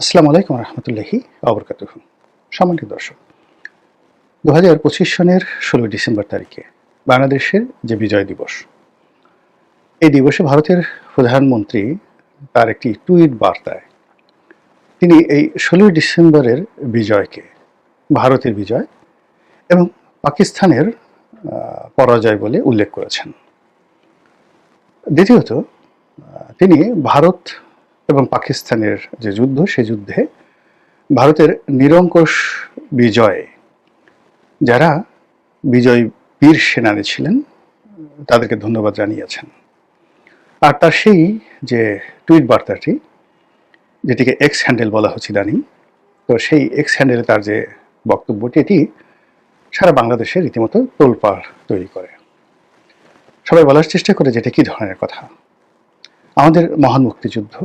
আসসালামু আলাইকুম রহমতুল্লাহি আবরকাতুহু। সম্মানিত দর্শক, 2025 সনের 16 ডিসেম্বর তারিখে বাংলাদেশের যে বিজয় দিবস, এই দিবসে ভারতের প্রধানমন্ত্রী তার একটি টুইট বার্তায় তিনি এই 16 ডিসেম্বরের বিজয়কে ভারতের বিজয় এবং পাকিস্তানের পরাজয় বলে উল্লেখ করেছেন। দ্বিতীয়ত, তিনি ভারত এবং পাকিস্তানের যে যুদ্ধ, সে যুদ্ধে ভারতের নিরঙ্কুশ বিজয়ে যারা বিজয়ী বীর সেনানী ছিলেন তাদেরকে ধন্যবাদ জানিয়েছেন। আর তার সেই যে টুইট বার্তাটি, যেটিকে এক্স হ্যান্ডেল বলা হচ্ছে ইদানিং, তো সেই এক্স হ্যান্ডেলে তার যে বক্তব্যটি, এটি সারা বাংলাদেশে রীতিমতো তোলপাড় তৈরি করে। সবাই বলার চেষ্টা করে যেটা কী ধরনের কথা। আমাদের মহান মুক্তিযুদ্ধ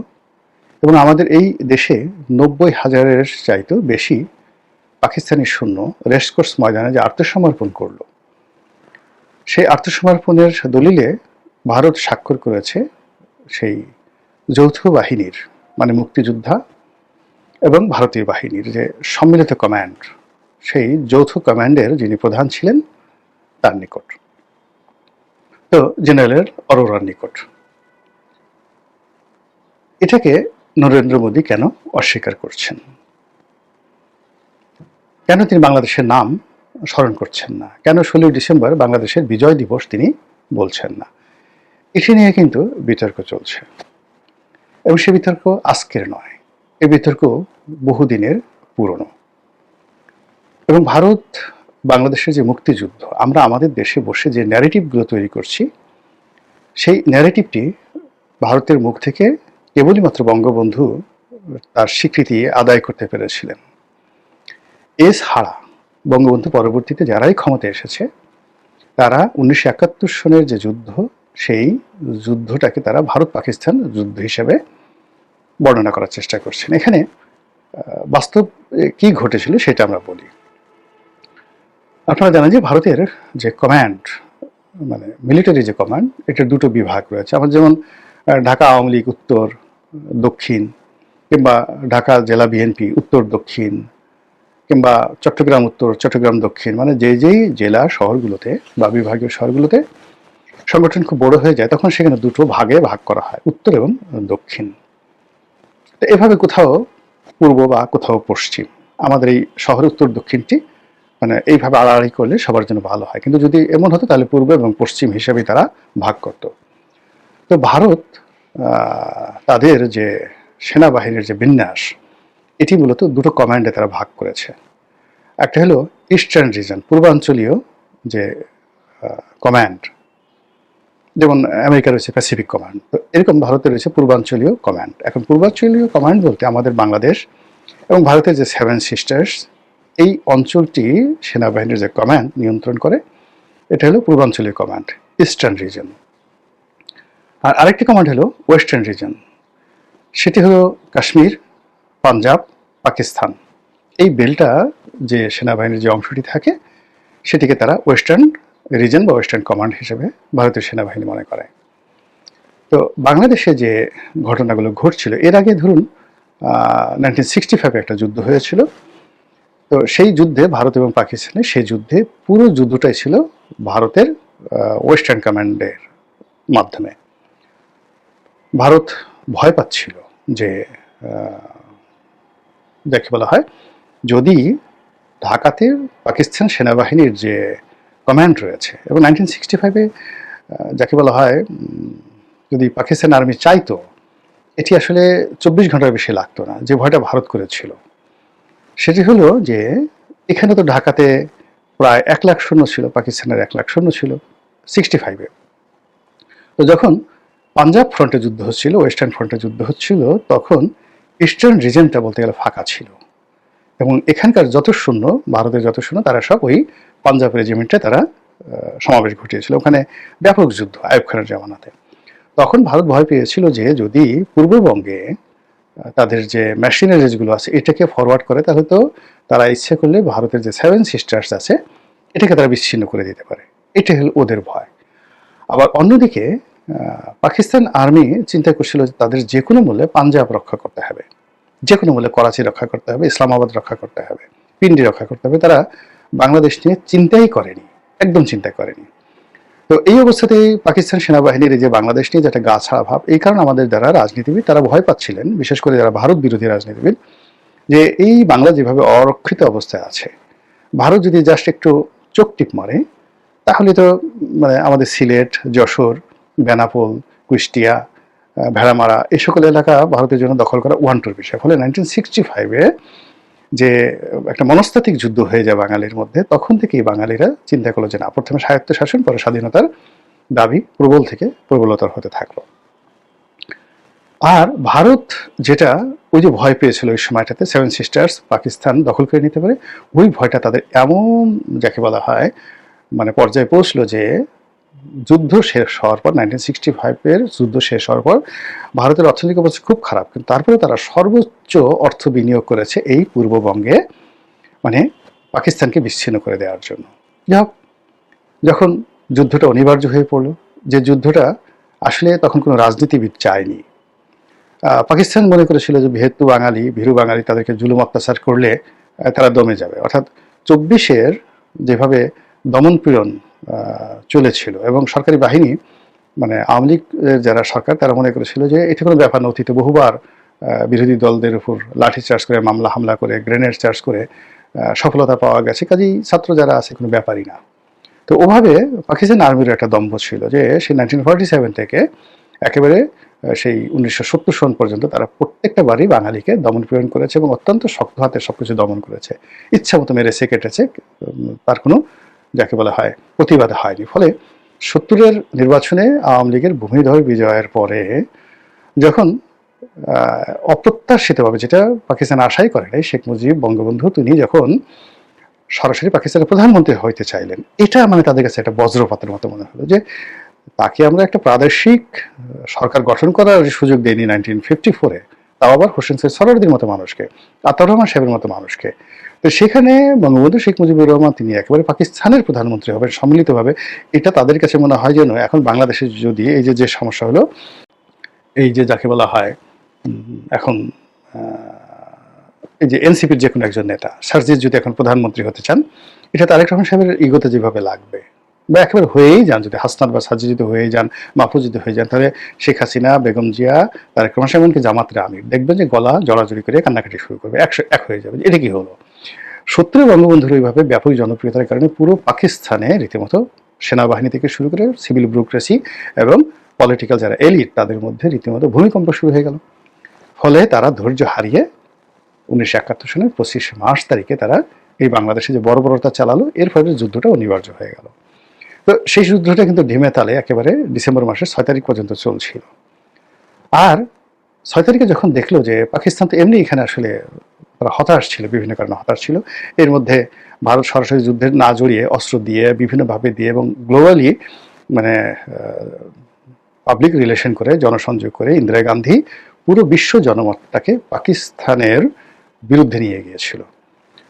এবং আমাদের এই দেশে 90,000-এর চাইতেও বেশি পাকিস্তানি সৈন্য রেসকোর্স ময়দানে যে আত্মসমর্পণ করল, সেই আত্মসমর্পণের দলিলে ভারত স্বাক্ষর করেছে সেই যৌথ বাহিনীর, মানে মুক্তিযোদ্ধা এবং ভারতীয় বাহিনীর যে সম্মিলিত কমান্ড, সেই যৌথ কমান্ডের যিনি প্রধান ছিলেন তার নিকট, তো জেনারেল অরোরার নিকট। এটাকে নরেন্দ্র মোদী কেন অস্বীকার করছেন? কেন তিনি বাংলাদেশের নাম স্মরণ করছেন না? কেন 16 ডিসেম্বর বাংলাদেশের বিজয় দিবস তিনি বলছেন না? এটি নিয়ে কিন্তু বিতর্ক চলছে, এবং সে বিতর্ক আজকের নয়, এই বিতর্ক বহুদিনের পুরনো। এবং ভারত বাংলাদেশের যে মুক্তিযুদ্ধ, আমরা আমাদের দেশে বসে যে ন্যারেটিভগুলো তৈরি করছি, সেই ন্যারেটিভটি ভারতের মুখ থেকে কেবলই মাত্র বঙ্গবন্ধু তার স্বীকৃতি আদায় করতে পেরেছিলেন। এছাড়া বঙ্গবন্ধু পরবর্তীতে যারাই ক্ষমতায় এসেছে, তারা 1971 সনের যে যুদ্ধ, সেই যুদ্ধটাকে তারা ভারত পাকিস্তান যুদ্ধ হিসেবে বর্ণনা করার চেষ্টা করছেন। এখানে বাস্তব কি ঘটেছিল সেটা আমরা বলি। আপনারা জানেন যে ভারতের যে কমান্ড, মানে মিলিটারি যে কমান্ড, এটার দুটো বিভাগ রয়েছে। আমার যেমন ঢাকা আওয়ামী লীগ উত্তর দক্ষিণ, কিংবা ঢাকা জেলা বিএনপি উত্তর দক্ষিণ, কিংবা চট্টগ্রাম উত্তর চট্টগ্রাম দক্ষিণ, মানে যেই জেলা শহরগুলোতে বা বিভাগীয় শহরগুলোতে সংগঠন খুব বড় হয়ে যায়, তখন সেখানে দুটো ভাগে ভাগ করা হয়, উত্তর এবং দক্ষিণ। তো এভাবে কোথাও পূর্ব বা কোথাও পশ্চিম, আমাদের এই শহরের উত্তর দক্ষিণটি মানে এইভাবে আড়াআড়ি করলে সবার জন্য ভালো হয়। কিন্তু যদি এমন হতো তাহলে পূর্ব এবং পশ্চিম হিসেবে তারা ভাগ করত। তো ভারত তাদের যে সেনাবাহিনীর যে বিন্যাস, এটি মূলত দুটো কমান্ডে তারা ভাগ করেছে। একটা হলো ইস্টার্ন রিজন, পূর্বাঞ্চলীয় যে কমান্ড, যেমন আমেরিকা রয়েছে প্যাসিফিক কমান্ড, তো এরকম ভারতে রয়েছে পূর্বাঞ্চলীয় কমান্ড। এখন পূর্বাঞ্চলীয় কমান্ড বলতে আমাদের বাংলাদেশ এবং ভারতের যে 7 সিস্টার্স, এই অঞ্চলটি সেনাবাহিনীর যে কমান্ড নিয়ন্ত্রণ করে, এটা হলো পূর্বাঞ্চলীয় কমান্ড, ইস্টার্ন রিজন। আর আরেকটি কমান্ড হলো ওয়েস্টার্ন রিজন, সেটি হলো কাশ্মীর, পাঞ্জাব, পাকিস্তান। এই বেলটা যে সেনাবাহিনীর যে অংশটি থাকে, সেটিকে তারা ওয়েস্টার্ন রিজন বা ওয়েস্টার্ন কমান্ড হিসেবে ভারতীয় সেনাবাহিনী মনে করে। তো বাংলাদেশে যে ঘটনাগুলো ঘটছিল, এর আগে ধরুন 1965 একটা যুদ্ধ হয়েছিল। তো সেই যুদ্ধে ভারত এবং পাকিস্তানের, সেই যুদ্ধে পুরো যুদ্ধটাই ছিল ভারতের ওয়েস্টার্ন কমান্ডের মাধ্যমে। ভারত ভয় পাচ্ছিল যে যাকে বলা হয়, যদি ঢাকাতে পাকিস্তান সেনাবাহিনীর যে কমান্ড রয়েছে, এবং 1965-এ যাকে বলা হয়, যদি পাকিস্তান আর্মি চাইতো, এটি আসলে 24 ঘন্টার বেশি লাগতো না। যে ভয়টা ভারত করেছিল সেটি হলো যে এখানে তো ঢাকাতে প্রায় 1 লাখ সৈন্য ছিল, পাকিস্তানের 1 লাখ সৈন্য ছিল 65-এ। তো যখন পাঞ্জাব ফ্রন্টে যুদ্ধ হচ্ছিল, ওয়েস্টার্ন ফ্রন্টে যুদ্ধ হচ্ছিল, তখন ইস্টার্ন রিজনটা বলতে গেলে ফাঁকা ছিল, এবং এখানকার যত সৈন্য, ভারতের যত সৈন্য, তারা সব ওই পাঞ্জাব রেজিমেন্টে তারা সমাবেশ ঘটিয়েছিল। ওখানে ব্যাপক যুদ্ধ আইয়ুব খানের জামানাতে। তখন ভারত ভয় পেয়েছিল যে যদি পূর্ববঙ্গে তাদের যে মেশিনারিজগুলো আছে এটাকে ফরওয়ার্ড করে, তাহলে তো তারা ইচ্ছে করলে ভারতের যে 7 সিস্টার্স আছে এটাকে তারা বিচ্ছিন্ন করে দিতে পারে। এটা হলো ওদের ভয়। আবার অন্যদিকে পাকিস্তান আর্মি চিন্তা করছিল যে তাদের যে কোনো মূল্যে পাঞ্জাব রক্ষা করতে হবে, যে কোনো মূল্যে করাচি রক্ষা করতে হবে, ইসলামাবাদ রক্ষা করতে হবে, পিন্ডি রক্ষা করতে হবে। তারা বাংলাদেশ নিয়ে চিন্তাই করেনি, একদম চিন্তা করেনি। তো এই অবস্থাতেই পাকিস্তান সেনাবাহিনীর যে বাংলাদেশ নিয়ে যেটা গা ছাড়া ভাব, এই কারণে আমাদের যারা রাজনীতিবিদ তারা ভয় পাচ্ছিলেন, বিশেষ করে যারা ভারত বিরোধী রাজনীতিবিদ, যে এই বাংলা যেভাবে অরক্ষিত অবস্থায় আছে, ভারত যদি জাস্ট একটু চোখ টিপ মারে তাহলে তো মানে আমাদের সিলেট, যশোর, বেনাপোল, কুষ্টিয়া, ভেড়ামারা এই সকল এলাকা ভারতের জন্য দখল করা ওয়ান-টুর বিষয়। ফলে 1965-এ যে একটা মনস্তাত্ত্বিক যুদ্ধ হয়ে যায় বাঙালির মধ্যে, তখন থেকেই বাঙালিরা চিন্তা করলো যে না, প্রথমে স্বায়ত্ত শাসন, পরে স্বাধীনতার দাবি প্রবল থেকে প্রবলতর হতে থাকলো। আর ভারত যেটা ওই যে ভয় পেয়েছিল ওই সময়টাতে, সেভেন সিস্টার্স পাকিস্তান দখল করে নিতে পারে, ওই ভয়টা তাদের এমন যাকে বলা হয় মানে পর্যায়ে পৌঁছলো যে যুদ্ধ শেষ হওয়ার পর, 1965-এর যুদ্ধ শেষ হওয়ার পর ভারতের অর্থনৈতিক অবস্থা খুব খারাপ, কিন্তু তারপরে তারা সর্বোচ্চ অর্থ বিনিয়োগ করেছে এই পূর্ববঙ্গে, মানে পাকিস্তানকে বিচ্ছিন্ন করে দেওয়ার জন্য। যাই হোক, যখন যুদ্ধটা অনিবার্য হয়ে পড়লো, যে যুদ্ধটা আসলে তখন কোনো রাজনীতিবিদ চায়নি, পাকিস্তান মনে করেছিল যে যেহেতু বাঙালি, ভীরু বাঙালি, তাদেরকে জুলুম অত্যাচার করলে তারা দমে যাবে। অর্থাৎ 24-এর যেভাবে দমন পীড়ন চলেছিল এবং সরকারি বাহিনী মানে আওয়ামী লীগের যারা সরকার তারা মনে করেছিল যে এটা কোনো ব্যাপার না, অতীতে বহুবার বিরোধী দলদের উপর লাঠি চার্জ করে, মামলা হামলা করে, গ্রেনেড চার্জ করে সফলতা পাওয়া গেছে, কাজেই ছাত্র যারা আছে কোনো ব্যাপারই না। তো ওভাবে পাকিস্তান আর্মির একটা দম্ভ ছিল যে সেই 1947 থেকে একেবারে সেই 1970 সন পর্যন্ত তারা প্রত্যেকটা বারই বাঙালিকে দমন পীড়ন করেছে এবং অত্যন্ত শক্ত হাতে সবকিছু দমন করেছে, ইচ্ছা মতো মেরেছে, কেটেছে, তার কোনো যাকে বলা হয় প্রতিবাদ হয়নি। ফলে 70-এর নির্বাচনে আওয়ামী লীগের ভূমিধর বিজয়ের পরে যখন অপ্রত্যাশিতভাবে, যেটা পাকিস্তান আশাই করে নাই, শেখ মুজিব বঙ্গবন্ধু তিনি যখন সরাসরি পাকিস্তানের প্রধানমন্ত্রী হইতে চাইলেন, এটা মানে তাদের কাছে একটা বজ্রপাতের মতো মনে হলো যে তাকে আমরা একটা প্রাদেশিক সরকার গঠন করার সুযোগ দেয়নি 1954-এ, তাও আবার হোসেন সৈয়দ সরওয়ার্দীর মতো মানুষকে, আতাউর রহমান সাহেবের মতো মানুষকে। তো সেখানে বঙ্গবন্ধু শেখ মুজিবুর রহমান তিনি একেবারে পাকিস্তানের প্রধানমন্ত্রী হবেন সম্মিলিতভাবে, এটা তাদের কাছে মনে হয় যেন এখন বাংলাদেশে যদি এই যে সমস্যা হলো, এই যে যাকে বলা হয় এখন এই যে এনসিপির যে কোনো একজন নেতা সার্জিস যদি এখন প্রধানমন্ত্রী হতে চান, এটা তারেক রহমান সাহেবের ইগোতে যেভাবে লাগবে, বা একেবারে হয়েই যান, যদি হাসনাত বা সার্জিস যদি হয়ে যান, মাহফুজ যদি হয়ে যান, তাহলে শেখ হাসিনা, বেগম জিয়া, তারেক রহমান সাহেব, এমনকি জামাতের আমির দেখবেন যে গলা জড়াজড়ি করে কান্নাকাটি শুরু করবে, এক হয়ে যাবে। এটা কি হলো? সত্যি বঙ্গবন্ধুর এইভাবে ব্যাপক জনপ্রিয়তার কারণে পুরো পাকিস্তানে রীতিমতো সেনাবাহিনী থেকে শুরু করে সিভিল ব্যুরোক্রেসি এবং পলিটিক্যাল যারা এলিট তাদের মধ্যে রীতিমতো ভূমিকম্প শুরু হয়ে গেল। ফলে তারা ধৈর্য হারিয়ে 1971 সনের 25 মার্চ তারিখে তারা এই বাংলাদেশে যে বর্বরতা চালালো, এর ফলে যুদ্ধটা অনিবার্য হয়ে গেল। তো সেই যুদ্ধটা কিন্তু ঢিমে তালে একেবারে ডিসেম্বর মাসের 6 তারিখ পর্যন্ত চলছিল। আর 6 তারিখে যখন দেখলো যে পাকিস্তান তো এমনি এখানে আসলে তারা হতাশ ছিল, বিভিন্ন কারণে হতাশ ছিল, এর মধ্যে ভারত সরাসরি যুদ্ধে না জড়িয়ে অস্ত্র দিয়ে বিভিন্নভাবে দিয়ে এবং গ্লোবালি মানে পাবলিক রিলেশন করে, জনসংযোগ করে ইন্দিরা গান্ধী পুরো বিশ্ব জনমতটাকে পাকিস্তানের বিরুদ্ধে নিয়ে গিয়েছিল।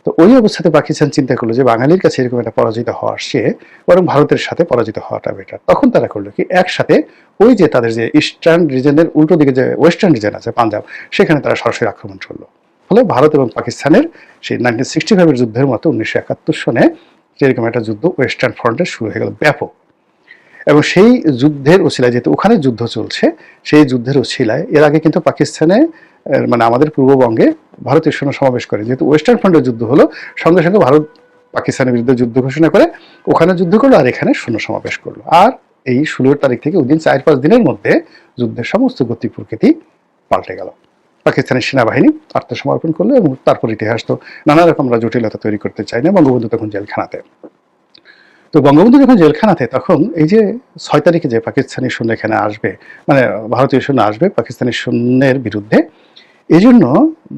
তো ওই অবস্থাতে পাকিস্তান চিন্তা করলো যে বাঙালির কাছে এরকম একটা পরাজিত হওয়ার চেয়ে বরং ভারতের সাথে পরাজিত হওয়াটা বেটার। তখন তারা করলো কি, একসাথে ওই যে তাদের যে ইস্টার্ন রিজনের উল্টো দিকে যে ওয়েস্টার্ন রিজন আছে পাঞ্জাব, সেখানে তারা সরাসরি আক্রমণ করলো। ফলে ভারত এবং পাকিস্তানের সেই 1965-এর যুদ্ধের মতো 1971 সনে যেরকম একটা যুদ্ধ ওয়েস্টার্ন ফ্রন্টে শুরু হয়ে গেল ব্যাপক। এবং সেই যুদ্ধের ওসিলায়, যেহেতু ওখানে যুদ্ধ চলছে, সেই যুদ্ধের ওসিলায় এর আগে কিন্তু পাকিস্তানে মানে আমাদের পূর্ববঙ্গে ভারতীয় সৈন্য সমাবেশ করে, যেহেতু ওয়েস্টার্ন ফ্রন্টের যুদ্ধ হলো, সঙ্গে সঙ্গে ভারত পাকিস্তানের বিরুদ্ধে যুদ্ধ ঘোষণা করে ওখানে যুদ্ধ করলো আর এখানে সৈন্য সমাবেশ করলো। আর এই 16 তারিখ থেকে ওই দিন 4-5 দিনের মধ্যে যুদ্ধের সমস্ত গতি প্রকৃতি পাল্টে গেল। পাকিস্তানের সেনাবাহিনী আত্মসমর্পণ করলো এবং তারপর ইতিহাস তো নানা রকম আমরা জটিলতা তৈরি করতে চাই না। বঙ্গবন্ধু তখন জেলখানাতে। তো বঙ্গবন্ধু যখন জেলখানাতে, তখন এই যে 6 তারিখে যে পাকিস্তানি সৈন্য এখানে আসবে, মানে ভারতীয় সৈন্য আসবে পাকিস্তানি সৈন্যের বিরুদ্ধে, এই জন্য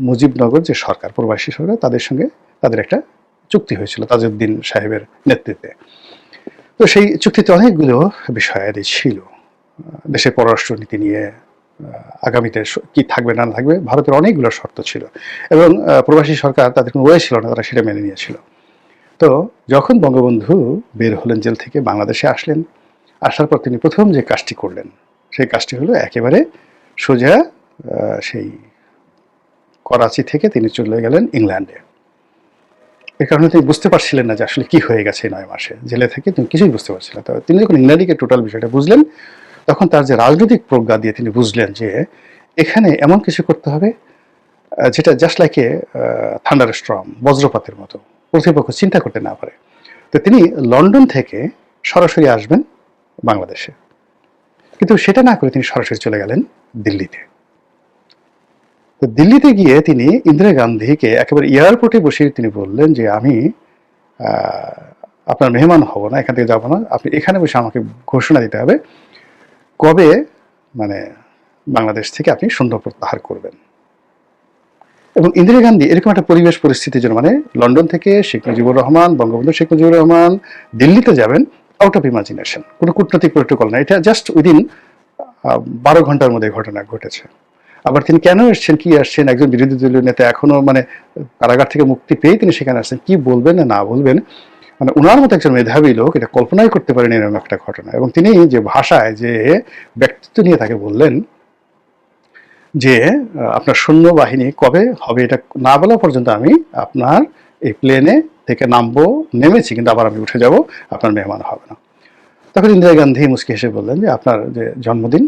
মুজিবনগর যে সরকার, প্রবাসী সরকার, তাদের সঙ্গে তাদের একটা চুক্তি হয়েছিল তাজউদ্দিন সাহেবের নেতৃত্বে। তো সেই চুক্তিতে অনেকগুলো বিষয়াদি ছিল, দেশের পররাষ্ট্রনীতি নিয়ে আগামীতে কি থাকবে না থাকবে, ভারতের অনেকগুলো শর্ত ছিল এবং প্রবাসী সরকার তাদের কোনো ওয়ে ছিল না, তারা সেটা মেনে নিয়েছিল। তো যখন বঙ্গবন্ধু বের হলেন জেল থেকে, বাংলাদেশে আসলেন, আসার পর তিনি প্রথম যে কাজটি করলেন সেই কাজটি হলো একেবারে সোজা সেই করাচি থেকে তিনি চলে গেলেন ইংল্যান্ডে। এই কারণে তিনি বুঝতে পারছিলেন না যে আসলে কি হয়ে গেছে এই 9 মাসে, জেলে থেকে তিনি কিছুই বুঝতে পারছিলেন। তো তিনি যখন ইংল্যান্ডে গিয়ে টোটাল বিষয়টা বুঝলেন, তখন তার যে রাজনৈতিক প্রজ্ঞা দিয়ে তিনি বুঝলেন যে এখানে এমন কিছু করতে হবে যেটা just like a thunderstorm, বজ্রপাতের মতো, প্রতিপক্ষ চিন্তা করতে না পারে। তো তিনি লন্ডন থেকে সরাসরি আসবেন বাংলাদেশে, কিন্তু সেটা না করে তিনি সরাসরি চলে গেলেন দিল্লিতে। তো দিল্লিতে গিয়ে তিনি ইন্দিরা গান্ধীকে একেবারে এয়ারপোর্টে বসে তিনি বললেন যে আমি আপনার মেহমান হব না, এখান থেকে যাবো না, আপনি এখানে বসে আমাকে ঘোষণা দিতে হবে কবে মানে বাংলাদেশ থেকে আপনি সৈন্য প্রত্যাহার করবেন। এবং ইন্দিরা গান্ধী এরকম একটা পরিবেশ পরিস্থিতির জন্য, মানে লন্ডন থেকে শেখ মুজিবুর রহমান, বঙ্গবন্ধু শেখ মুজিবুর রহমান দিল্লিতে যাবেন, আউট অফ ইমাজিনেশন, কোনো কূটনৈতিক প্রোটোকল না, এটা জাস্ট উইদিন 12 ঘন্টার মধ্যে ঘটনা ঘটেছে। আবার তিনি কেন এসছেন, কি আসছেন, একজন বিরোধী দলীয় নেতা, এখনো মানে কারাগার থেকে মুক্তি পেয়ে তিনি সেখানে আসছেন, কি বলবেন না বলবেন, মানে ওনার মতো একজন মেধাবী লোক এটা কল্পনাই করতে পারেন এরকম একটা ঘটনা। এবং তিনি যে ভাষায়, যে ব্যক্তিত্ব নিয়ে তাকে বললেন যে আপনার সৈন্যবাহিনী কবে হবে এটা না বলা পর্যন্ত আমি আপনার এই প্লেনে থেকে নামবো, নেমেছি কিন্তু আবার আমি উঠে যাব, আপনার মেহমান হবে না। তখন ইন্দিরা গান্ধী মুচকি হেসে বললেন যে আপনার যে জন্মদিন,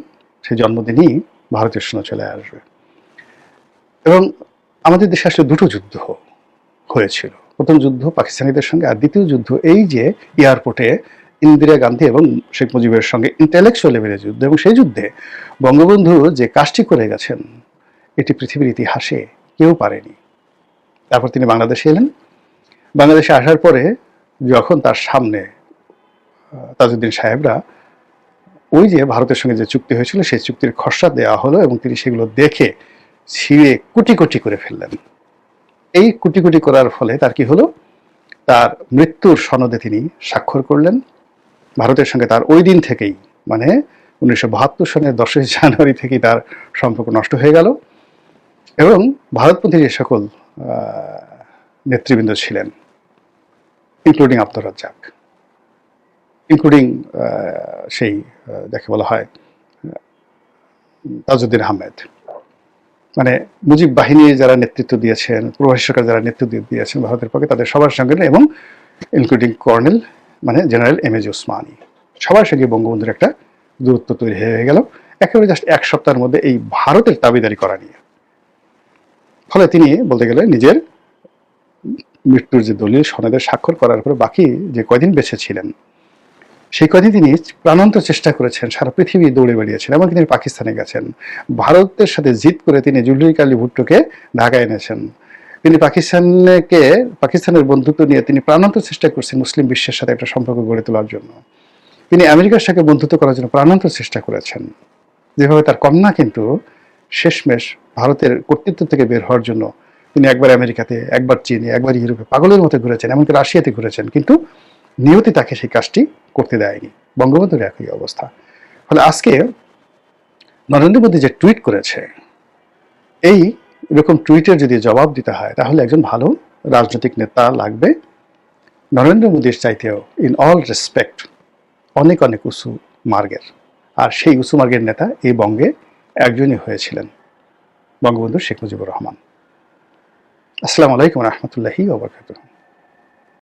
সেই জন্মদিনই ভারতীয় সৈন্য চলে আসবে। এবং আমাদের দেশে আসলে দুটো যুদ্ধ হয়েছিল, প্রথম যুদ্ধ পাকিস্তানিদের সঙ্গে, আর দ্বিতীয় যুদ্ধ এই যে এয়ারপোর্টে ইন্দিরা গান্ধী এবং শেখ মুজিবের সঙ্গে ইন্টেলেকচুয়াল লেভেলের যুদ্ধ। এবং সেই যুদ্ধে বঙ্গবন্ধু যে কাজটি করে গেছেন এটি পৃথিবীর ইতিহাসে কেউ পারেনি। তারপর তিনি বাংলাদেশে এলেন। বাংলাদেশে আসার পরে যখন তার সামনে তাজউদ্দিন সাহেবরা ওই যে ভারতের সঙ্গে যে চুক্তি হয়েছিল সেই চুক্তির খসড়া দেওয়া হলো, এবং তিনি সেগুলো দেখে ছিঁড়ে কুটি কুটি করে ফেললেন। এই কুটি কুটি করার ফলে তার কি হলো, তার মৃত্যুর সনদে তিনি স্বাক্ষর করলেন। ভারতের সঙ্গে তার ওই দিন থেকেই, মানে 1972 সনের 10ই জানুয়ারি থেকেই তার সম্পর্ক নষ্ট হয়ে গেল। এবং ভারতপন্থী যে সকল নেতৃবৃন্দ ছিলেন, ইনক্লুডিং আব্দুর রাজ্জাক, ইনক্লুডিং সেই যাকে বলা হয় তাজউদ্দিন আহমেদ, মানে মুজিব বাহিনীর যারা নেতৃত্ব দিয়েছেন, প্রবাসী সরকার যারা নেতৃত্ব দিয়েছেন ভারতের পক্ষে, তাদের সবার সঙ্গে, এবং ইনক্লুডিং কর্নেল মানে জেনারেল এম.এ. ওসমানী, সবার সঙ্গে বঙ্গবন্ধুর একটা দূরত্ব তৈরি হয়ে গেল একেবারে জাস্ট এক সপ্তাহের মধ্যে এই ভারতের দাবিদারি করা নিয়ে। ফলে তিনি বলতে গেলে নিজের মৃত্যুর যে দলিল সনদে স্বাক্ষর করার পরে বাকি যে কয়দিন বেঁচে ছিলেন সেই কয়দিন তিনি প্রাণান্তর চেষ্টা করেছেন, সারা পৃথিবী দৌড়ে বেরিয়েছেন, এমনকি তিনি পাকিস্তানে গেছেন, ভারতের সাথে জিদ করে তিনি জুলফিকার আলী ভুট্টোকে ঢাকায় এনেছেন। তিনি পাকিস্তানের বন্ধুত্ব নিয়ে তিনি প্রাণান্তর চেষ্টা করছেন মুসলিম বিশ্বের সাথে একটা সম্পর্ক গড়ে তোলার জন্য। তিনি আমেরিকার সাথে বন্ধুত্ব করার জন্য প্রাণান্তর চেষ্টা করেছেন। যেভাবে তার কন্যা কিন্তু শেষমেশ ভারতের কর্তৃত্ব থেকে বের হওয়ার জন্য তিনি একবার আমেরিকাতে, একবার চীনে, একবার ইউরোপে পাগলের মতো ঘুরেছেন, এমনকি রাশিয়াতে ঘুরেছেন, কিন্তু নিয়তি তাকে সেই কাজটি করতে দেয়নি। বঙ্গবন্ধুর একই অবস্থা। ফলে আজকে নরেন্দ্র মোদী যে টুইট করেছে, এই এরকম টুইটের যদি জবাব দিতে হয় তাহলে একজন ভালো রাজনৈতিক নেতা লাগবে। নরেন্দ্র মোদীর চাইতেও ইন অল রেসপেক্ট অনেক অনেক উঁচু মার্গের, আর সেই উঁচু মার্গের নেতা এই বঙ্গে একজনই হয়েছিলেন, বঙ্গবন্ধু শেখ মুজিবুর রহমান। আসসালামু আলাইকুম রহমতুল্লাহি ওয়া বারাকাতুহু।